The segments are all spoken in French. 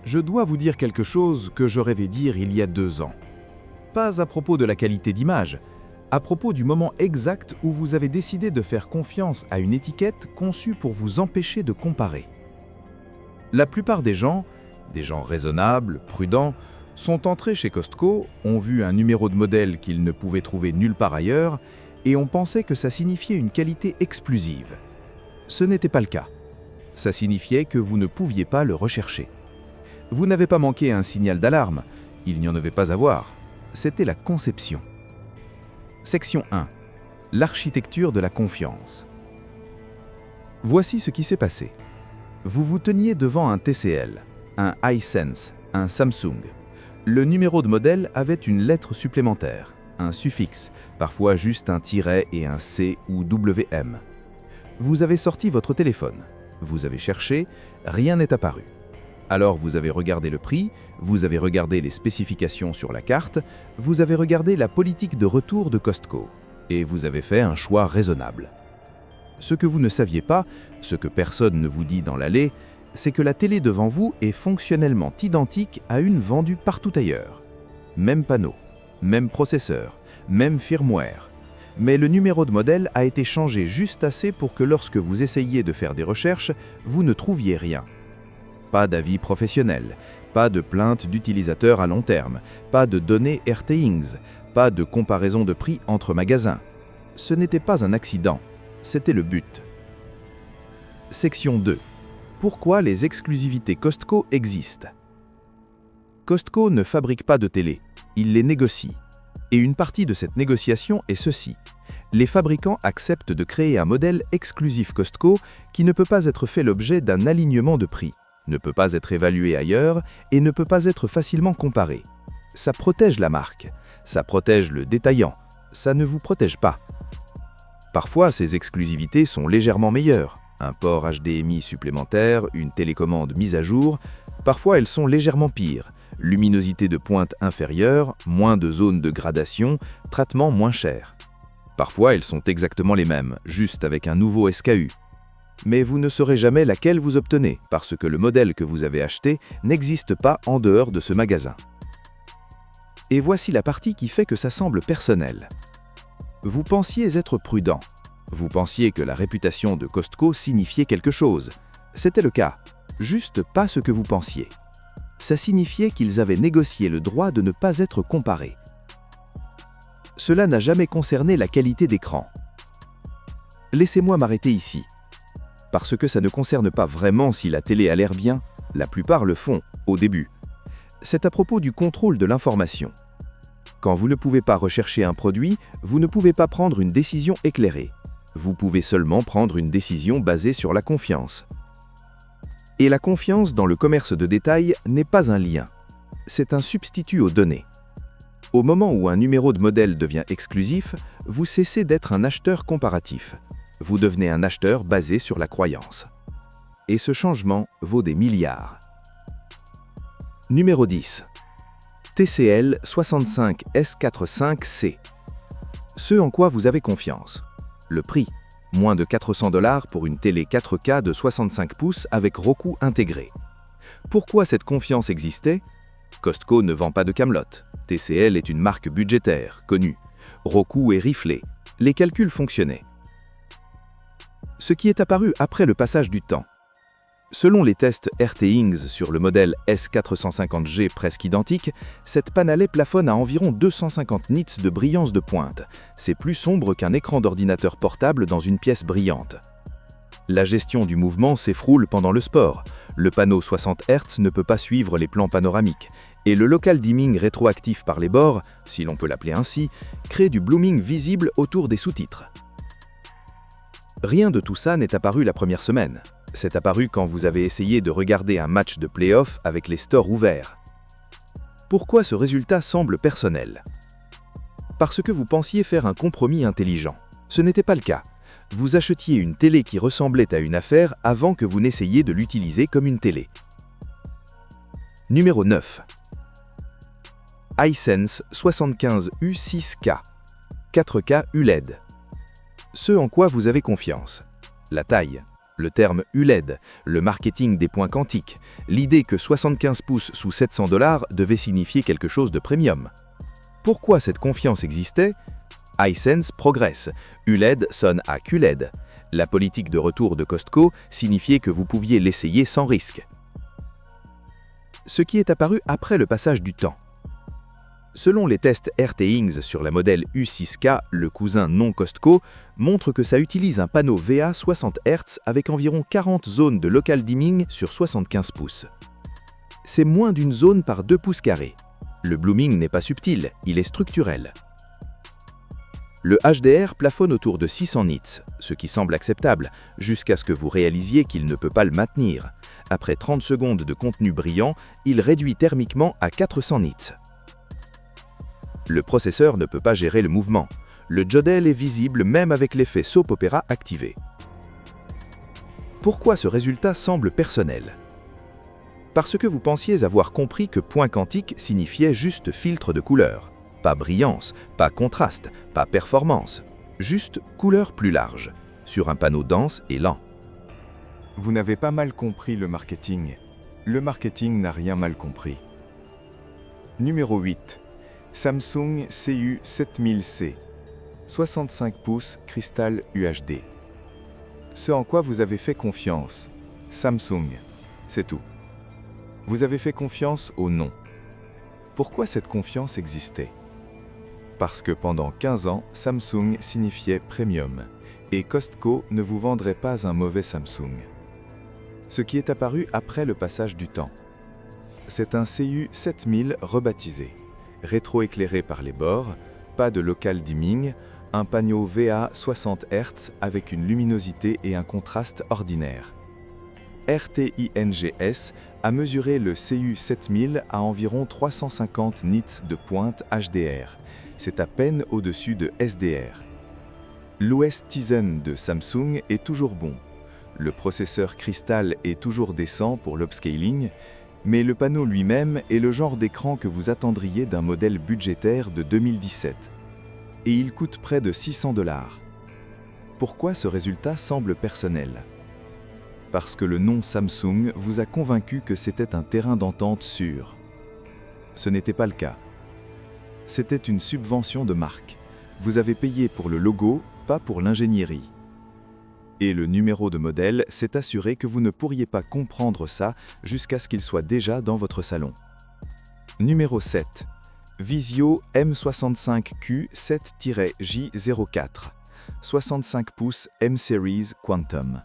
Je dois vous dire quelque chose que je rêvais dire il y a 2 ans. Pas à propos de la qualité d'image, à propos du moment exact où vous avez décidé de faire confiance à une étiquette conçue pour vous empêcher de comparer. La plupart des gens raisonnables, prudents, sont entrés chez Costco, ont vu un numéro de modèle qu'ils ne pouvaient trouver nulle part ailleurs et ont pensé que ça signifiait une qualité exclusive. Ce n'était pas le cas. Ça signifiait que vous ne pouviez pas le rechercher. Vous n'avez pas manqué un signal d'alarme, il n'y en avait pas à voir. C'était la conception. Section 1. L'architecture de la confiance. Voici ce qui s'est passé. Vous vous teniez devant un TCL, un Hisense, un Samsung. Le numéro de modèle avait une lettre supplémentaire, un suffixe, parfois juste un tiret et un C ou WM. Vous avez sorti votre téléphone. Vous avez cherché, rien n'est apparu. Alors vous avez regardé le prix, vous avez regardé les spécifications sur la carte, vous avez regardé la politique de retour de Costco, et vous avez fait un choix raisonnable. Ce que vous ne saviez pas, ce que personne ne vous dit dans l'allée, c'est que la télé devant vous est fonctionnellement identique à une vendue partout ailleurs. Même panneau, même processeur, même firmware. Mais le numéro de modèle a été changé juste assez pour que lorsque vous essayiez de faire des recherches, vous ne trouviez rien. Pas d'avis professionnel, pas de plainte d'utilisateurs à long terme, pas de données RTINGS, pas de comparaison de prix entre magasins. Ce n'était pas un accident, c'était le but. Section 2. Pourquoi les exclusivités Costco existent? Costco ne fabrique pas de télé, il les négocie. Et une partie de cette négociation est ceci. Les fabricants acceptent de créer un modèle exclusif Costco qui ne peut pas être fait l'objet d'un alignement de prix, ne peut pas être évalué ailleurs et ne peut pas être facilement comparé. Ça protège la marque, ça protège le détaillant, ça ne vous protège pas. Parfois, ces exclusivités sont légèrement meilleures. Un port HDMI supplémentaire, une télécommande mise à jour. Parfois, elles sont légèrement pires. Luminosité de pointe inférieure, moins de zones de gradation, traitement moins cher. Parfois, elles sont exactement les mêmes, juste avec un nouveau SKU. Mais vous ne saurez jamais laquelle vous obtenez, parce que le modèle que vous avez acheté n'existe pas en dehors de ce magasin. Et voici la partie qui fait que ça semble personnel. Vous pensiez être prudent. Vous pensiez que la réputation de Costco signifiait quelque chose. C'était le cas, juste pas ce que vous pensiez. Ça signifiait qu'ils avaient négocié le droit de ne pas être comparés. Cela n'a jamais concerné la qualité d'écran. Laissez-moi m'arrêter ici. Parce que ça ne concerne pas vraiment si la télé a l'air bien, la plupart le font, au début. C'est à propos du contrôle de l'information. Quand vous ne pouvez pas rechercher un produit, vous ne pouvez pas prendre une décision éclairée. Vous pouvez seulement prendre une décision basée sur la confiance. Et la confiance dans le commerce de détail n'est pas un lien. C'est un substitut aux données. Au moment où un numéro de modèle devient exclusif, vous cessez d'être un acheteur comparatif. Vous devenez un acheteur basé sur la croyance. Et ce changement vaut des milliards. Numéro 10. TCL 65S45C. Ce en quoi vous avez confiance. Le prix, moins de 400 $ pour une télé 4K de 65 pouces avec Roku intégré. Pourquoi cette confiance existait? Costco ne vend pas de camelote. TCL est une marque budgétaire, connue. Roku est riflé. Les calculs fonctionnaient. Ce qui est apparu après le passage du temps. Selon les tests RTINGS sur le modèle S450G presque identique, cette panallée plafonne à environ 250 nits de brillance de pointe. C'est plus sombre qu'un écran d'ordinateur portable dans une pièce brillante. La gestion du mouvement s'effroule pendant le sport. Le panneau 60 Hz ne peut pas suivre les plans panoramiques. Et le local dimming rétroactif par les bords, si l'on peut l'appeler ainsi, crée du blooming visible autour des sous-titres. Rien de tout ça n'est apparu la première semaine. C'est apparu quand vous avez essayé de regarder un match de play-off avec les stores ouverts. Pourquoi ce résultat semble personnel? Parce que vous pensiez faire un compromis intelligent. Ce n'était pas le cas. Vous achetiez une télé qui ressemblait à une affaire avant que vous n'essayiez de l'utiliser comme une télé. Numéro 9. Hisense 75U6K 4K ULED. Ce en quoi vous avez confiance. La taille, le terme ULED, le marketing des points quantiques, l'idée que 75 pouces sous 700 $ devait signifier quelque chose de premium. Pourquoi cette confiance existait? iSense progresse, ULED sonne à QLED. La politique de retour de Costco signifiait que vous pouviez l'essayer sans risque. Ce qui est apparu après le passage du temps. Selon les tests RTX sur la modèle U6K, le cousin non Costco, montre que ça utilise un panneau VA 60 Hz avec environ 40 zones de local dimming sur 75 pouces. C'est moins d'une zone par 2 pouces carrés. Le blooming n'est pas subtil, il est structurel. Le HDR plafonne autour de 600 nits, ce qui semble acceptable, jusqu'à ce que vous réalisiez qu'il ne peut pas le maintenir. Après 30 secondes de contenu brillant, il réduit thermiquement à 400 nits. Le processeur ne peut pas gérer le mouvement. Le Jodel est visible même avec l'effet soap opera activé. Pourquoi ce résultat semble personnel? Parce que vous pensiez avoir compris que point quantique signifiait juste filtre de couleur. Pas brillance, pas contraste, pas performance. Juste couleur plus large, sur un panneau dense et lent. Vous n'avez pas mal compris le marketing. Le marketing n'a rien mal compris. Numéro 8. Samsung CU7000C. 65 pouces cristal UHD. Ce en quoi vous avez fait confiance. Samsung. C'est tout. Vous avez fait confiance au nom. Pourquoi cette confiance existait? Parce que pendant 15 ans, Samsung signifiait premium, et Costco ne vous vendrait pas un mauvais Samsung. Ce qui est apparu après le passage du temps. C'est un CU7000 rebaptisé, rétroéclairé par les bords, pas de local dimming, un panneau VA 60 Hz avec une luminosité et un contraste ordinaire. RTINGS a mesuré le CU7000 à environ 350 nits de pointe HDR. C'est à peine au-dessus de SDR. L'OS Tizen de Samsung est toujours bon. Le processeur Crystal est toujours décent pour l'upscaling, mais le panneau lui-même est le genre d'écran que vous attendriez d'un modèle budgétaire de 2017. Et il coûte près de 600 $. Pourquoi ce résultat semble personnel? Parce que le nom Samsung vous a convaincu que c'était un terrain d'entente sûr. Ce n'était pas le cas. C'était une subvention de marque. Vous avez payé pour le logo, pas pour l'ingénierie. Et le numéro de modèle s'est assuré que vous ne pourriez pas comprendre ça jusqu'à ce qu'il soit déjà dans votre salon. Numéro 7. Vizio M65Q7-J04. 65 pouces M-Series Quantum.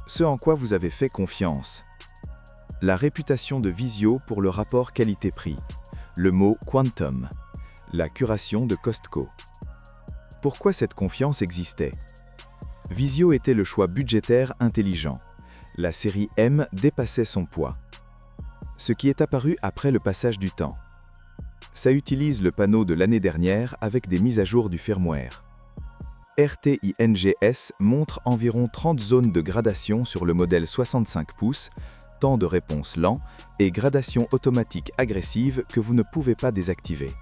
Ce en quoi vous avez fait confiance. La réputation de Vizio pour le rapport qualité-prix. Le mot Quantum. La curation de Costco. Pourquoi cette confiance existait? Vizio était le choix budgétaire intelligent. La série M dépassait son poids. Ce qui est apparu après le passage du temps. Ça utilise le panneau de l'année dernière avec des mises à jour du firmware. RTINGS montre environ 30 zones de gradation sur le modèle 65 pouces, temps de réponse lent et gradation automatique agressive que vous ne pouvez pas désactiver.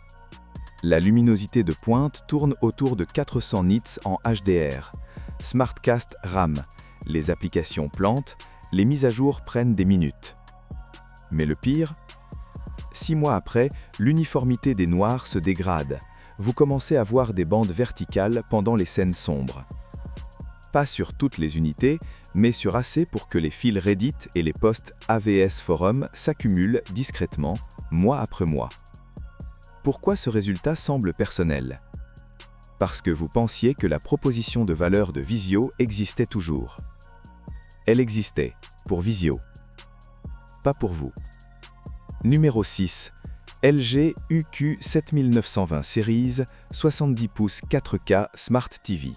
La luminosité de pointe tourne autour de 400 nits en HDR. SmartCast RAM, les applications plantent, les mises à jour prennent des minutes. Mais le pire, 6 mois après, l'uniformité des noirs se dégrade. Vous commencez à voir des bandes verticales pendant les scènes sombres. Pas sur toutes les unités, mais sur assez pour que les fils Reddit et les posts AVS Forum s'accumulent discrètement, mois après mois. Pourquoi ce résultat semble personnel? Parce que vous pensiez que la proposition de valeur de Vizio existait toujours. Elle existait, pour Vizio. Pas pour vous. Numéro 6. LG UQ7920 Series, 70 pouces 4K Smart TV.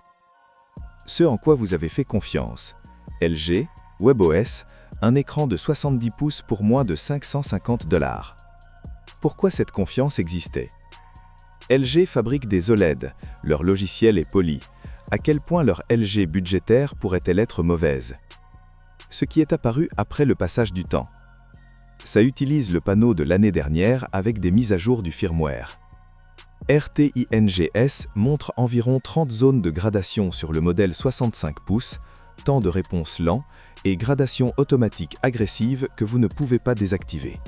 Ce en quoi vous avez fait confiance. LG, WebOS, un écran de 70 pouces pour moins de 550 $. Pourquoi cette confiance existait? LG fabrique des OLED, leur logiciel est poli. À quel point leur LG budgétaire pourrait-elle être mauvaise? Ce qui est apparu après le passage du temps. Ça utilise le panneau de l'année dernière avec des mises à jour du firmware. RTINGS montre environ 30 zones de gradation sur le modèle 65 pouces, temps de réponse lent et gradation automatique agressive que vous ne pouvez pas désactiver.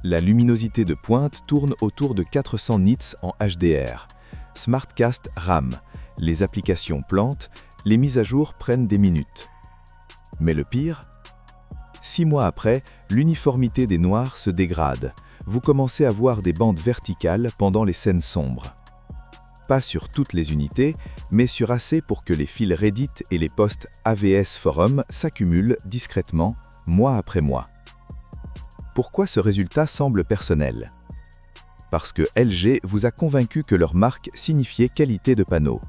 La luminosité de pointe tourne autour de 400 nits en HDR. SmartCast RAM, les applications plantent, les mises à jour prennent des minutes. Mais le pire, 6 mois après, l'uniformité des noirs se dégrade. Vous commencez à voir des bandes verticales pendant les scènes sombres. Pas sur toutes les unités, mais sur assez pour que les fils Reddit et les posts AVS Forum s'accumulent discrètement, mois après mois. Pourquoi ce résultat semble personnel? Parce que LG vous a convaincu que leur marque signifiait qualité de panneau.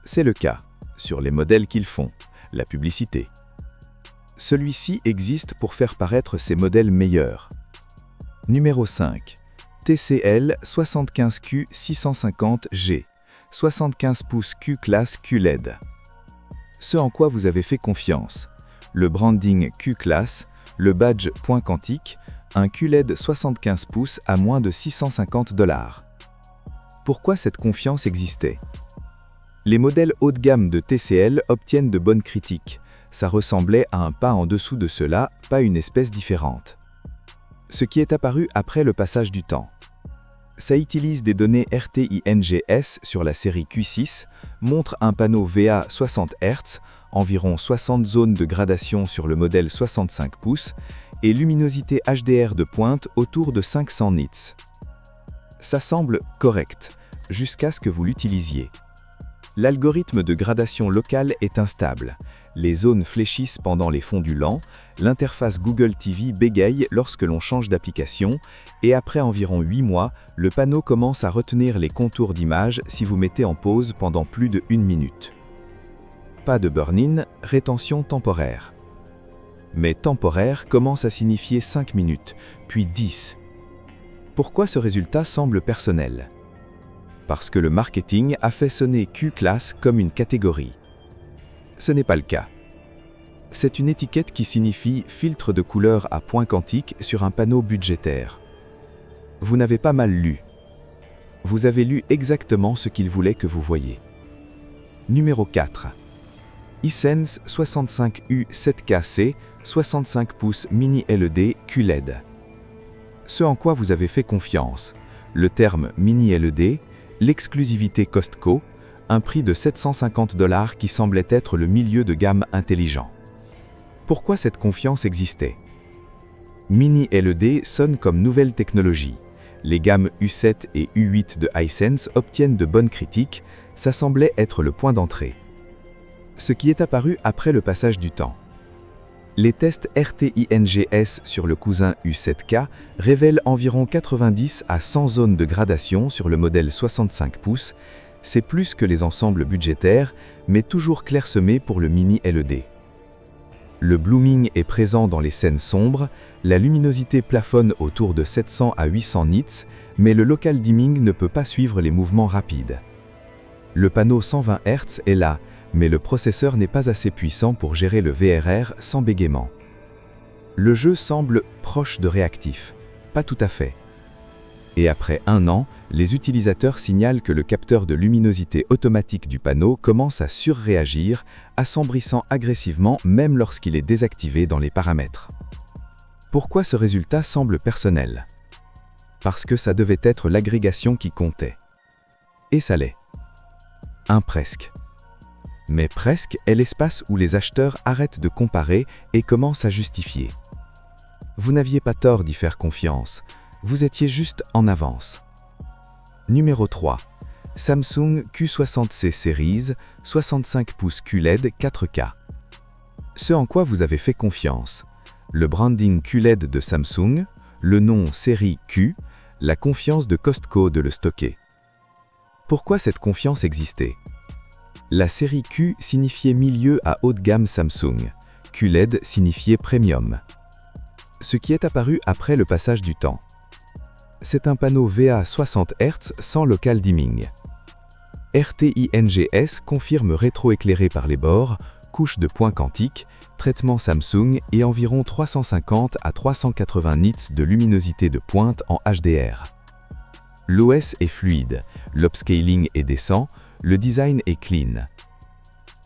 C'est le cas, sur les modèles qu'ils font, la publicité. Celui-ci existe pour faire paraître ses modèles meilleurs. Numéro 5. TCL 75Q 650G, 75 pouces Q-Class QLED. Ce en quoi vous avez fait confiance. Le branding Q-Class, le badge point quantique, un QLED 75 pouces à moins de 650 $. Pourquoi cette confiance existait? Les modèles haut de gamme de TCL obtiennent de bonnes critiques. Ça ressemblait à un pas en dessous de cela, pas une espèce différente. Ce qui est apparu après le passage du temps. Ça utilise des données RTINGS sur la série Q6, montre un panneau VA 60 Hz, environ 60 zones de gradation sur le modèle 65 pouces, et luminosité HDR de pointe autour de 500 nits. Ça semble correct, jusqu'à ce que vous l'utilisiez. L'algorithme de gradation locale est instable. Les zones fléchissent pendant les fondus lents, l'interface Google TV bégaye lorsque l'on change d'application, et après environ 8 mois, le panneau commence à retenir les contours d'image si vous mettez en pause pendant plus de 1 minute. Pas de burn-in, rétention temporaire. Mais temporaire commence à signifier 5 minutes, puis 10. Pourquoi ce résultat semble personnel? Parce que le marketing a fait sonner Q-Class comme une catégorie. Ce n'est pas le cas. C'est une étiquette qui signifie filtre de couleur à point quantique sur un panneau budgétaire. Vous n'avez pas mal lu. Vous avez lu exactement ce qu'il voulait que vous voyiez. Numéro 4. Hisense 65U 7KC 65 pouces mini LED QLED. Ce en quoi vous avez fait confiance. Le terme mini LED, l'exclusivité Costco, un prix de 750 $ qui semblait être le milieu de gamme intelligent. Pourquoi cette confiance existait? Mini LED sonne comme nouvelle technologie. Les gammes U7 et U8 de Hisense obtiennent de bonnes critiques, ça semblait être le point d'entrée. Ce qui est apparu après le passage du temps. Les tests RTINGS sur le cousin U7K révèlent environ 90 à 100 zones de gradation sur le modèle 65 pouces. C'est plus que les ensembles budgétaires, mais toujours clairsemés pour le mini LED. Le blooming est présent dans les scènes sombres, la luminosité plafonne autour de 700 à 800 nits, mais le local dimming ne peut pas suivre les mouvements rapides. Le panneau 120 Hz est là, mais le processeur n'est pas assez puissant pour gérer le VRR sans bégaiement. Le jeu semble proche de réactif. Pas tout à fait. Et après 1 an, les utilisateurs signalent que le capteur de luminosité automatique du panneau commence à surréagir, assombrissant agressivement même lorsqu'il est désactivé dans les paramètres. Pourquoi ce résultat semble personnel? Parce que ça devait être l'agrégation qui comptait. Et ça l'est. Un presque. Mais presque est l'espace où les acheteurs arrêtent de comparer et commencent à justifier. Vous n'aviez pas tort d'y faire confiance, vous étiez juste en avance. Numéro 3. Samsung Q60C Series, 65 pouces QLED 4K. Ce en quoi vous avez fait confiance. Le branding QLED de Samsung, le nom série Q, la confiance de Costco de le stocker. Pourquoi cette confiance existait? La série Q signifiait milieu à haut de gamme Samsung. QLED signifiait premium. Ce qui est apparu après le passage du temps. C'est un panneau VA 60 Hz sans local dimming. RTINGS confirme rétroéclairé par les bords, couche de point quantique, traitement Samsung et environ 350 à 380 nits de luminosité de pointe en HDR. L'OS est fluide, l'upscaling est décent, le design est clean.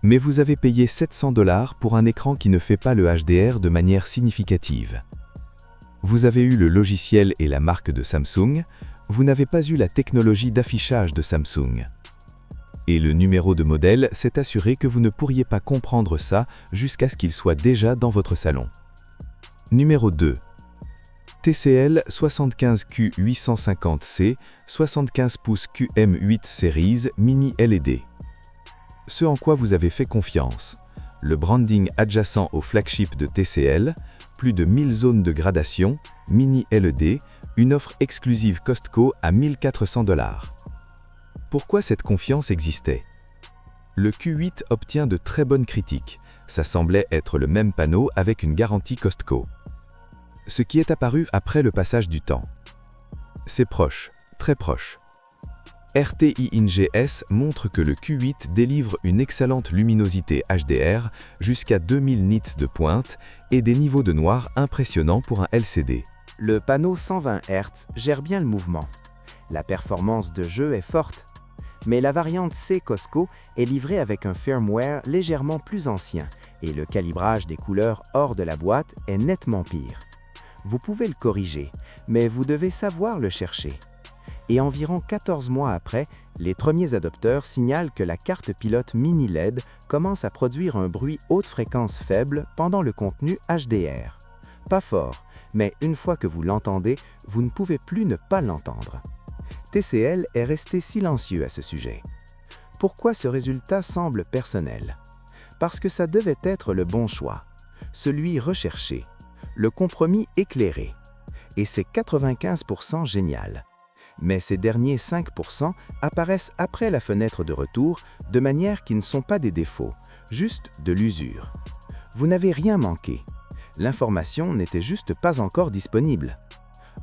Mais vous avez payé 700 $ pour un écran qui ne fait pas le HDR de manière significative. Vous avez eu le logiciel et la marque de Samsung, vous n'avez pas eu la technologie d'affichage de Samsung. Et le numéro de modèle s'est assuré que vous ne pourriez pas comprendre ça jusqu'à ce qu'il soit déjà dans votre salon. Numéro 2. TCL 75Q850C 75 pouces QM8 Series Mini LED. Ce en quoi vous avez fait confiance. Le branding adjacent au flagship de TCL, plus de 1000 zones de gradation, Mini LED, une offre exclusive Costco à 1400 $. Pourquoi cette confiance existait? Le Q8 obtient de très bonnes critiques. Ça semblait être le même panneau avec une garantie Costco. Ce qui est apparu après le passage du temps. C'est proche, très proche. RTI InGS montre que le Q8 délivre une excellente luminosité HDR jusqu'à 2000 nits de pointe et des niveaux de noir impressionnants pour un LCD. Le panneau 120 Hz gère bien le mouvement. La performance de jeu est forte. Mais la variante C Costco est livrée avec un firmware légèrement plus ancien et le calibrage des couleurs hors de la boîte est nettement pire. Vous pouvez le corriger, mais vous devez savoir le chercher. Et environ 14 mois après, les premiers adopteurs signalent que la carte pilote mini LED commence à produire un bruit haute fréquence faible pendant le contenu HDR. Pas fort, mais une fois que vous l'entendez, vous ne pouvez plus ne pas l'entendre. TCL est resté silencieux à ce sujet. Pourquoi ce résultat semble personnel? Parce que ça devait être le bon choix, celui recherché, le compromis éclairé. Et c'est 95% génial. Mais ces derniers 5% apparaissent après la fenêtre de retour de manière qui ne sont pas des défauts, juste de l'usure. Vous n'avez rien manqué. L'information n'était juste pas encore disponible.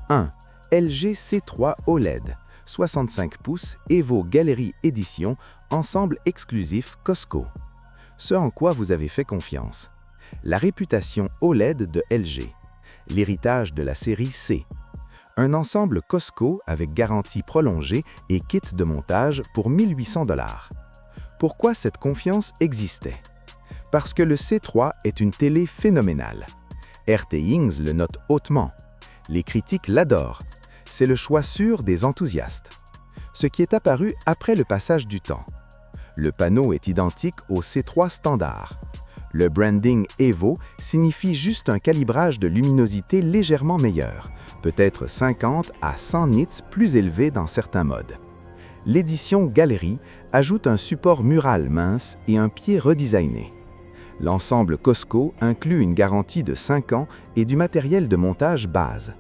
1. LG C3 OLED, 65 pouces Evo Gallery Edition, ensemble exclusif Costco. Ce en quoi vous avez fait confiance. La réputation OLED de LG. L'héritage de la série C. Un ensemble Costco avec garantie prolongée et kit de montage pour 1800 $. Pourquoi cette confiance existait? Parce que le C3 est une télé phénoménale. RT Ings le note hautement. Les critiques l'adorent. C'est le choix sûr des enthousiastes. Ce qui est apparu après le passage du temps. Le panneau est identique au C3 standard. Le branding Evo signifie juste un calibrage de luminosité légèrement meilleur, peut-être 50 à 100 nits plus élevé dans certains modes. L'édition Gallery ajoute un support mural mince et un pied redesigné. L'ensemble Costco inclut une garantie de 5 ans et du matériel de montage base.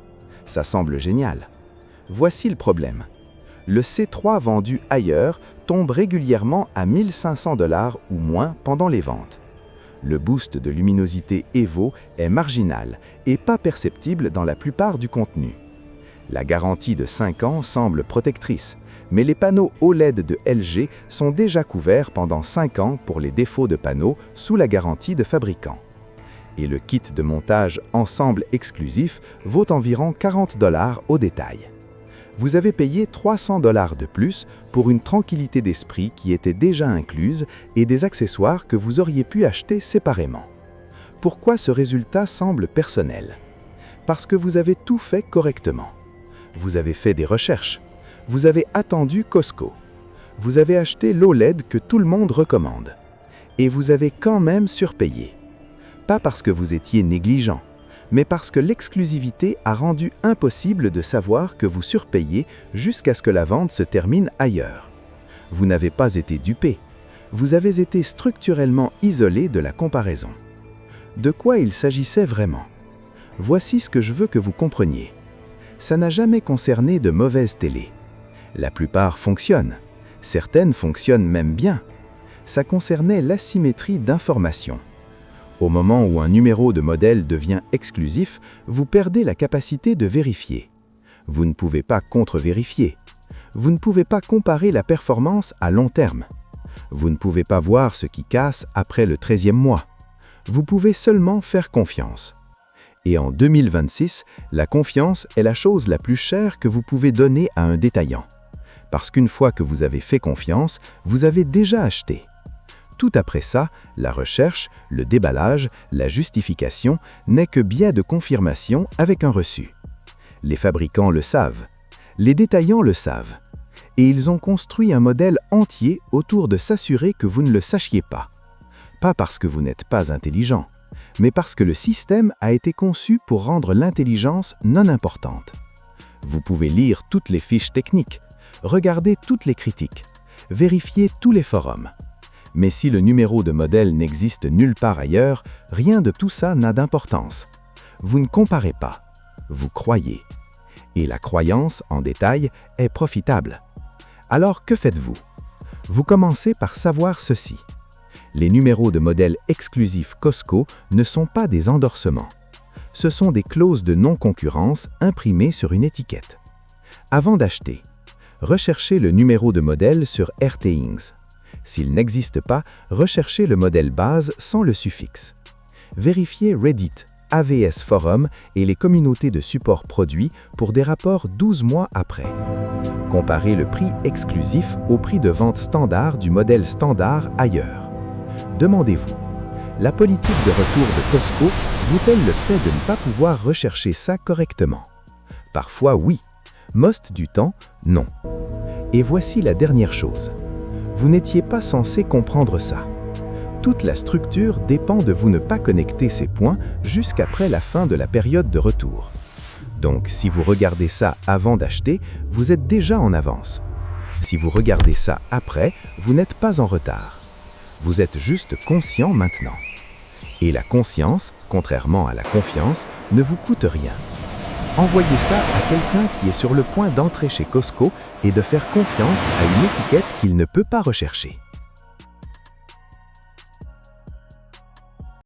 Ça semble génial. Voici le problème. Le C3 vendu ailleurs tombe régulièrement à 1500 $ ou moins pendant les ventes. Le boost de luminosité Evo est marginal et pas perceptible dans la plupart du contenu. La garantie de 5 ans semble protectrice, mais les panneaux OLED de LG sont déjà couverts pendant 5 ans pour les défauts de panneaux sous la garantie de fabricant. Et le kit de montage ensemble exclusif vaut environ 40 $ au détail. Vous avez payé 300 $ de plus pour une tranquillité d'esprit qui était déjà incluse et des accessoires que vous auriez pu acheter séparément. Pourquoi ce résultat semble personnel? Parce que vous avez tout fait correctement. Vous avez fait des recherches. Vous avez attendu Costco. Vous avez acheté l'OLED que tout le monde recommande. Et vous avez quand même surpayé. Pas parce que vous étiez négligent, mais parce que l'exclusivité a rendu impossible de savoir que vous surpayez jusqu'à ce que la vente se termine ailleurs. Vous n'avez pas été dupé. Vous avez été structurellement isolé de la comparaison. De quoi il s'agissait vraiment? Voici ce que je veux que vous compreniez. Ça n'a jamais concerné de mauvaises télés. La plupart fonctionnent. Certaines fonctionnent même bien. Ça concernait l'asymétrie d'information. Au moment où un numéro de modèle devient exclusif, vous perdez la capacité de vérifier. Vous ne pouvez pas contre-vérifier. Vous ne pouvez pas comparer la performance à long terme. Vous ne pouvez pas voir ce qui casse après le 13e mois. Vous pouvez seulement faire confiance. Et en 2026, la confiance est la chose la plus chère que vous pouvez donner à un détaillant. Parce qu'une fois que vous avez fait confiance, vous avez déjà acheté. Tout après ça, la recherche, le déballage, la justification n'est que biais de confirmation avec un reçu. Les fabricants le savent, les détaillants le savent, et ils ont construit un modèle entier autour de s'assurer que vous ne le sachiez pas. Pas parce que vous n'êtes pas intelligent, mais parce que le système a été conçu pour rendre l'intelligence non importante. Vous pouvez lire toutes les fiches techniques, regarder toutes les critiques, vérifier tous les forums. Mais si le numéro de modèle n'existe nulle part ailleurs, rien de tout ça n'a d'importance. Vous ne comparez pas, vous croyez. Et la croyance, en détail, est profitable. Alors que faites-vous? Vous commencez par savoir ceci. Les numéros de modèle exclusifs Costco ne sont pas des endorsements. Ce sont des clauses de non-concurrence imprimées sur une étiquette. Avant d'acheter, recherchez le numéro de modèle sur RTINGS. S'il n'existe pas, recherchez le modèle base sans le suffixe. Vérifiez Reddit, AVS Forum et les communautés de support produits pour des rapports 12 mois après. Comparez le prix exclusif au prix de vente standard du modèle standard ailleurs. Demandez-vous, la politique de retour de Costco vaut-elle le fait de ne pas pouvoir rechercher ça correctement? Parfois oui, most du temps, non. Et voici la dernière chose. Vous n'étiez pas censé comprendre ça. Toute la structure dépend de vous ne pas connecter ces points jusqu'après la fin de la période de retour. Donc, si vous regardez ça avant d'acheter, vous êtes déjà en avance. Si vous regardez ça après, vous n'êtes pas en retard. Vous êtes juste conscient maintenant. Et la conscience, contrairement à la confiance, ne vous coûte rien. Envoyez ça à quelqu'un qui est sur le point d'entrer chez Costco et de faire confiance à une étiquette qu'il ne peut pas rechercher.